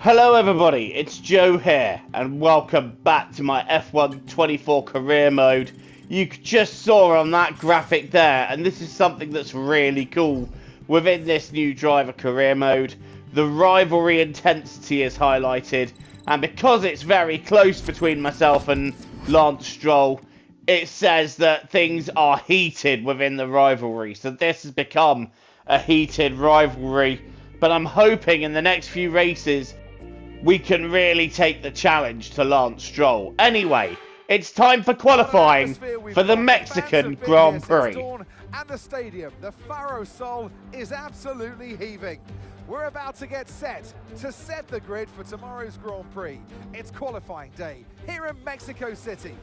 Hello everybody, it's Joe here, and welcome back to my F1 24 career mode. You just saw on that graphic there, and this is something that's really cool within this new driver career mode. The rivalry intensity is highlighted, and because it's very close between myself and Lance Stroll, it says that things are heated within the rivalry. So this has become a heated rivalry, but I'm hoping in the next few races we can really take the challenge to Lance Stroll. Anyway, it's time for qualifying for the Mexican Grand Prix. And the stadium, the Faro Sol, is absolutely heaving. We're about to get set to set the grid for tomorrow's Grand Prix. It's qualifying day here in Mexico City.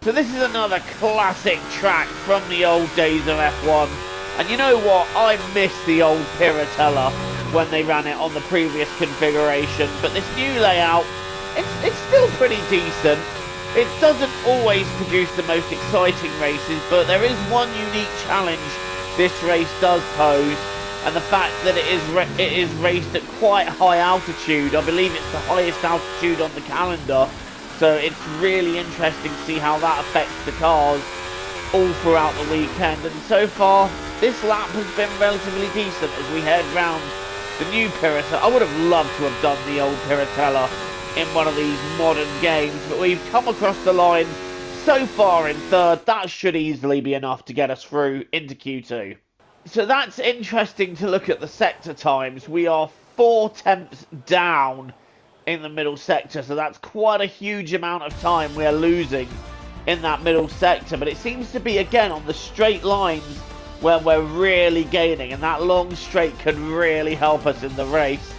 So this is another classic track from the old days of F1. And you know what? I miss the old Piratella when they ran it on the previous configuration. But this new layout, it's still pretty decent. It doesn't always produce the most exciting races, but there is one unique challenge this race does pose. And the fact that it is raced at quite high altitude. I believe it's the highest altitude on the calendar. So it's really interesting to see how that affects the cars all throughout the weekend. And so far, this lap has been relatively decent as we head round the new Piratella. I would have loved to have done the old Piratella in one of these modern games, but we've come across the line so far in third. That should easily be enough to get us through into Q2. So that's interesting to look at the sector times. We are 4 tenths down in the middle sector, so that's quite a huge amount of time we are losing in that middle sector. But it seems to be again on the straight lines where we're really gaining, and that long straight could really help us in the race.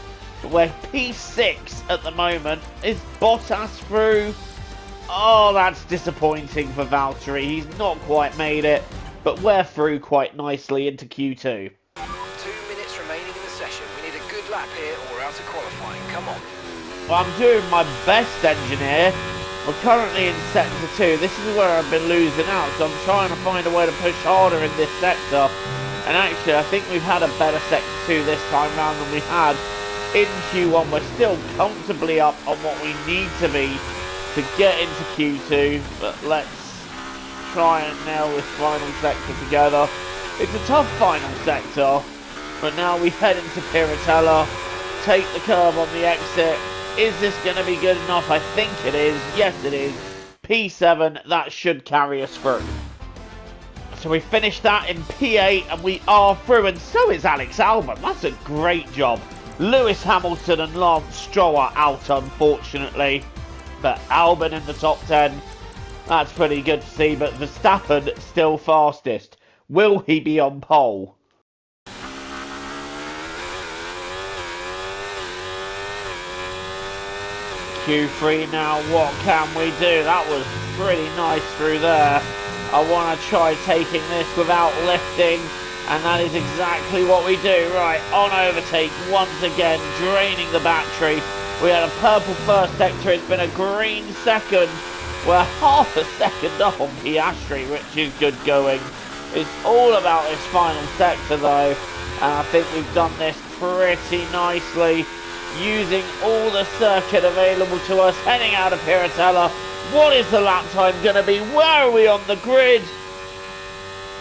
But we're P6 at the moment. Is Bottas through? Oh, that's disappointing for Valtteri. He's not quite made it, but we're through quite nicely into Q2. 2 minutes remaining in the session. We need a good lap here or we're out of qualifying. Come on. Well, I'm doing my best, engineer. We're currently in sector 2. This is where I've been losing out, so I'm trying to find a way to push harder in this sector. And actually, I think we've had a better sector 2 this time round than we had in Q1. We're still comfortably up on what we need to be to get into Q2, but let's try and nail this final sector together. It's a tough final sector, but now we head into Piratella, take the curve on the exit. Is this going to be good enough? I think it is. Yes, it is. P7, that should carry us through. So we finished that in P8 and we are through, and so is Alex Albon. That's a great job. Lewis Hamilton and Lance Stroll are out, unfortunately. But Albon in the top 10, that's pretty good to see. But Verstappen still fastest. Will he be on pole? Q3 now, what can we do? That was pretty nice through there. I want to try taking this without lifting, and that is exactly what we do. Right, on overtake once again, draining the battery. We had a purple first sector, it's been a green second. We're half a second up on Piastri, which is good going. It's all about this final sector though, and I think we've done this pretty nicely, using all the circuit available to us, heading out of Piratella. What is the lap time going to be? Where are we on the grid?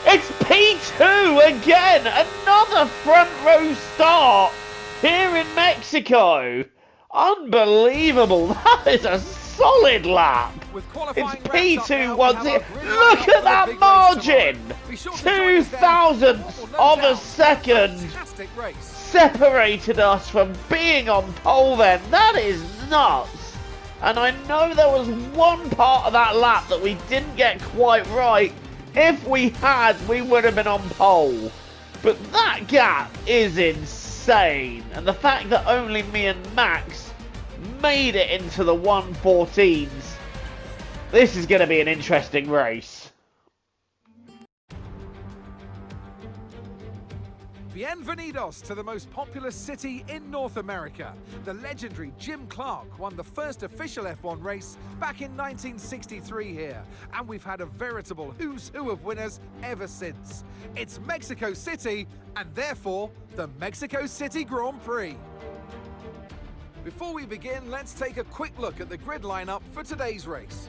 It's P2 again! Another front row start here in Mexico. Unbelievable. That is a solid lap. It's P2 once again. Look at that margin. 2 thousandths of a second separated us from being on pole then. That is nuts. And I know there was one part of that lap that we didn't get quite right. If we had, we would have been on pole. But that gap is insane. And the fact that only me and Max made it into the 114s. This is going to be an interesting race. Bienvenidos to the most populous city in North America. The legendary Jim Clark won the first official F1 race back in 1963 here, and we've had a veritable who's who of winners ever since. It's Mexico City, and therefore the Mexico City Grand Prix. Before we begin, let's take a quick look at the grid lineup for today's race.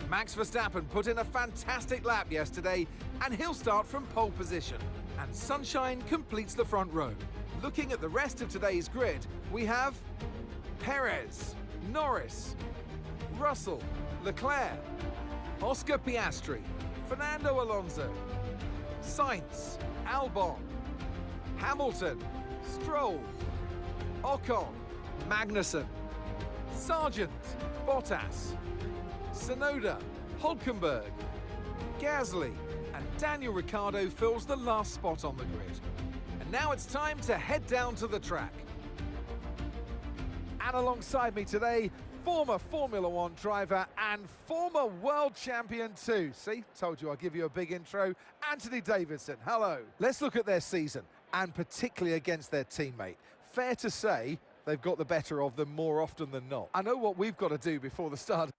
Max Verstappen put in a fantastic lap yesterday, and he'll start from pole position. And Sunshine completes the front row. Looking at the rest of today's grid, we have Perez, Norris, Russell, Leclerc, Oscar Piastri, Fernando Alonso, Sainz, Albon, Hamilton, Stroll, Ocon, Magnussen, Sargent, Bottas, Tsunoda, Hülkenberg, Gasly, and Daniel Ricciardo fills the last spot on the grid. And now it's time to head down to the track. And alongside me today, former Formula One driver and former world champion too. See, told you I'll give you a big intro. Anthony Davidson, hello. Let's look at their season, and particularly against their teammate. Fair to say, they've got the better of them more often than not. I know what we've got to do before the start.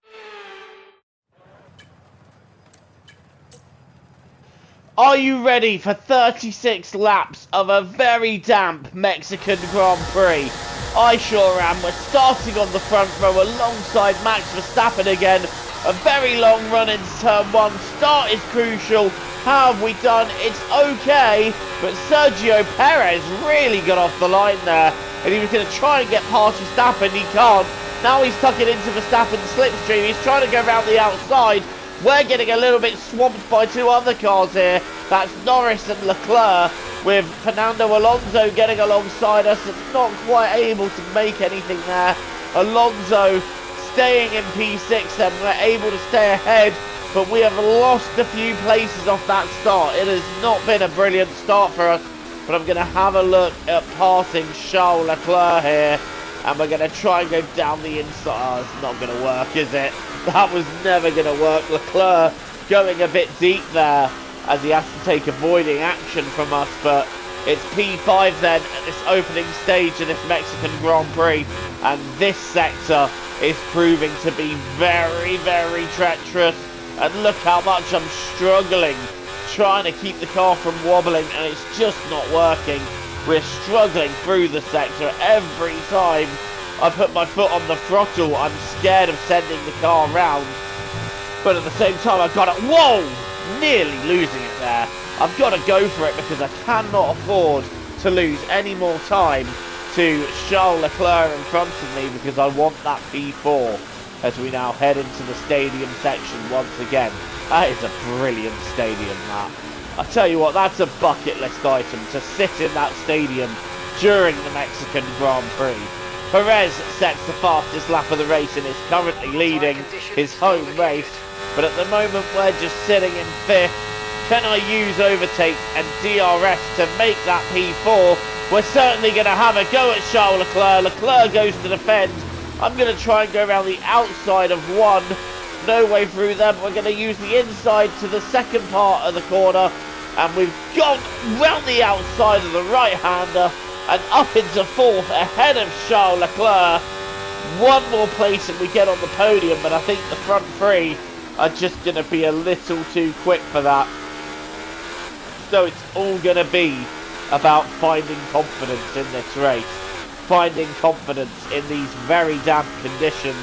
Are you ready for 36 laps of a very damp Mexican Grand Prix? I sure am. We're starting on the front row alongside Max Verstappen again. A very long run into turn one. Start is crucial. How have we done? It's okay, but Sergio Perez really got off the line there, and he was going to try and get past Verstappen. He can't. Now he's tucking into Verstappen's slipstream. He's trying to go around the outside. We're getting a little bit swamped by two other cars here. That's Norris and Leclerc, with Fernando Alonso getting alongside us and not quite able to make anything there. Alonso staying in P6 and we're able to stay ahead, but we have lost a few places off that start. It has not been a brilliant start for us, but I'm going to have a look at passing Charles Leclerc here, and we're going to try and go down the inside. Oh, it's not going to work, is it? That was never going to work. Leclerc going a bit deep there as he has to take avoiding action from us, but it's P5 then at this opening stage of this Mexican Grand Prix, and this sector is proving to be very, very treacherous, and look how much I'm struggling trying to keep the car from wobbling, and it's just not working. We're struggling through the sector every time I put my foot on the throttle. I'm scared of sending the car round, but at the same time I've got it. Whoa! Nearly losing it there. I've got to go for it because I cannot afford to lose any more time to Charles Leclerc in front of me, because I want that P4 as we now head into the stadium section once again. That is a brilliant stadium, that. I tell you what, that's a bucket list item, to sit in that stadium during the Mexican Grand Prix. Perez sets the fastest lap of the race and is currently leading his home race, but at the moment we're just sitting in 5th. Can I use overtake and DRS to make that P4? We're certainly going to have a go at Charles Leclerc. Leclerc goes to defend. I'm going to try and go around the outside of one. No way through them. We're going to use the inside to the second part of the corner, and we've gone round the outside of the right-hander and up into 4th ahead of Charles Leclerc. One more place and we get on the podium, but I think the front three are just going to be a little too quick for that. So it's all going to be about finding confidence in this race, finding confidence in these very damp conditions.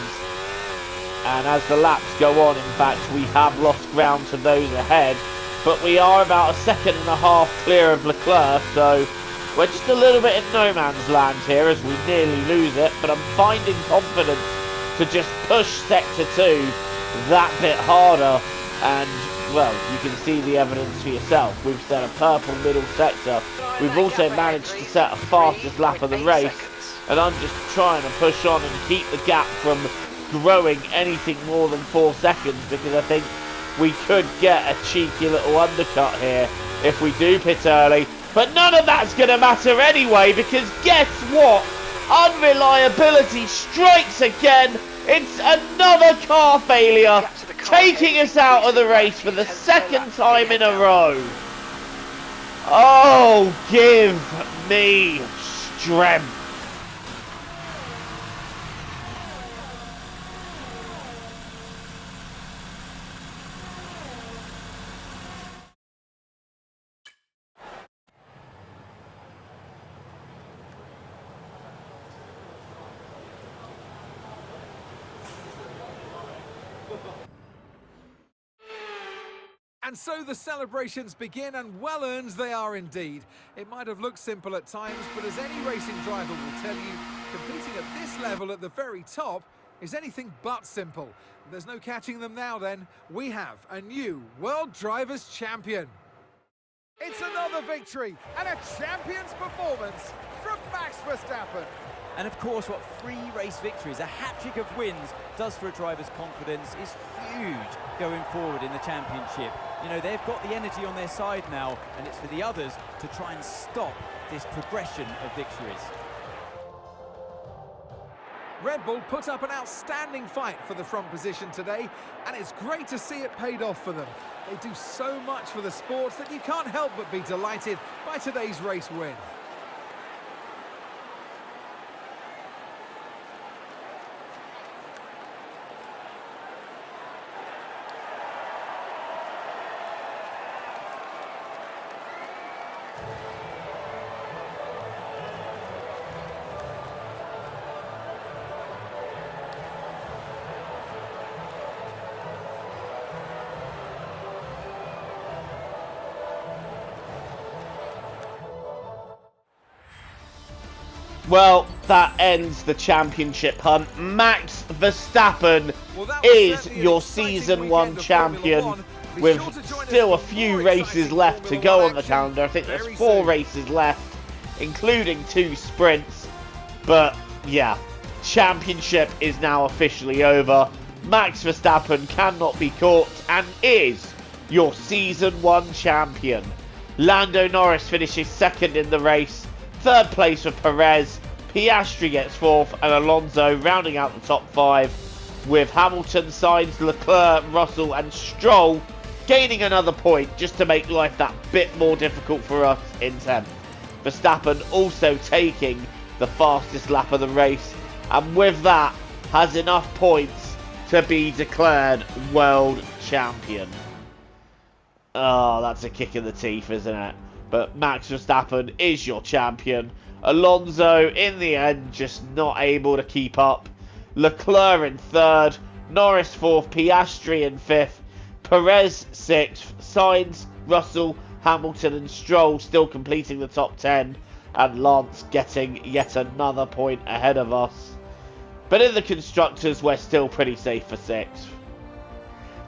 And as the laps go on, in fact, we have lost ground to those ahead, but we are about 1.5 seconds clear of Leclerc, so we're just a little bit in no man's land here as we nearly lose it, but I'm finding confidence to just push Sector 2 that bit harder, and, well, you can see the evidence for yourself. We've set a purple middle sector. We've also managed to set a fastest lap of the race, and I'm just trying to push on and keep the gap from growing anything more than 4 seconds, because I think we could get a cheeky little undercut here if we do pit early. But none of that's going to matter anyway, because guess what? Unreliability strikes again. It's another car failure, taking us out of the race for the 2nd time in a row. Oh, give me strength. And so the celebrations begin, and well-earned they are indeed. It might have looked simple at times, but as any racing driver will tell you, competing at this level at the very top is anything but simple. There's no catching them now then. We have a new World Drivers' Champion. It's another victory and a champion's performance from Max Verstappen. And of course, what 3 race victories, a hat-trick of wins, does for a driver's confidence is huge going forward in the championship. You know, they've got the energy on their side now, and it's for the others to try and stop this progression of victories. Red Bull put up an outstanding fight for the front position today, and it's great to see it paid off for them. They do so much for the sport that you can't help but be delighted by today's race win. Well, that ends the championship hunt. Max Verstappen is your Season 1 champion with still a few races left to go on the calendar. I think there's 4 races left, including 2 sprints. But yeah, championship is now officially over. Max Verstappen cannot be caught and is your Season 1 champion. Lando Norris finishes second in the race. Third place for Perez, Piastri gets 4th, and Alonso rounding out the top 5, with Hamilton, Sainz, Leclerc, Russell and Stroll gaining another point just to make life that bit more difficult for us in 10th. Verstappen also taking the fastest lap of the race, and with that has enough points to be declared world champion. Oh, that's a kick in the teeth, isn't it? But Max Verstappen is your champion. Alonso, in the end, just not able to keep up. Leclerc in 3rd. Norris 4th. Piastri in 5th. Perez 6th. Sainz, Russell, Hamilton and Stroll still completing the top 10. And Lance getting yet another point ahead of us. But in the Constructors, we're still pretty safe for 6th.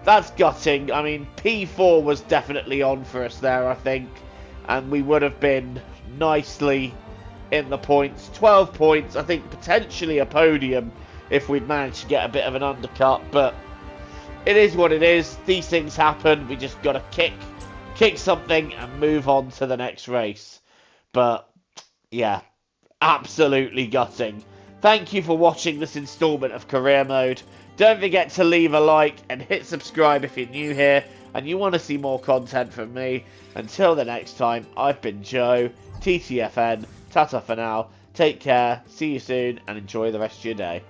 That's gutting. I mean, P4 was definitely on for us there, I think. And we would have been nicely in the points. 12 points, I think potentially a podium if we'd managed to get a bit of an undercut. But it is what it is. These things happen. We just got to kick something and move on to the next race. But yeah, absolutely gutting. Thank you for watching this installment of Career Mode. Don't forget to leave a like and hit subscribe if you're new here and you want to see more content from me. Until the next time, I've been Joe, TTFN, Tata for now, take care, see you soon and enjoy the rest of your day.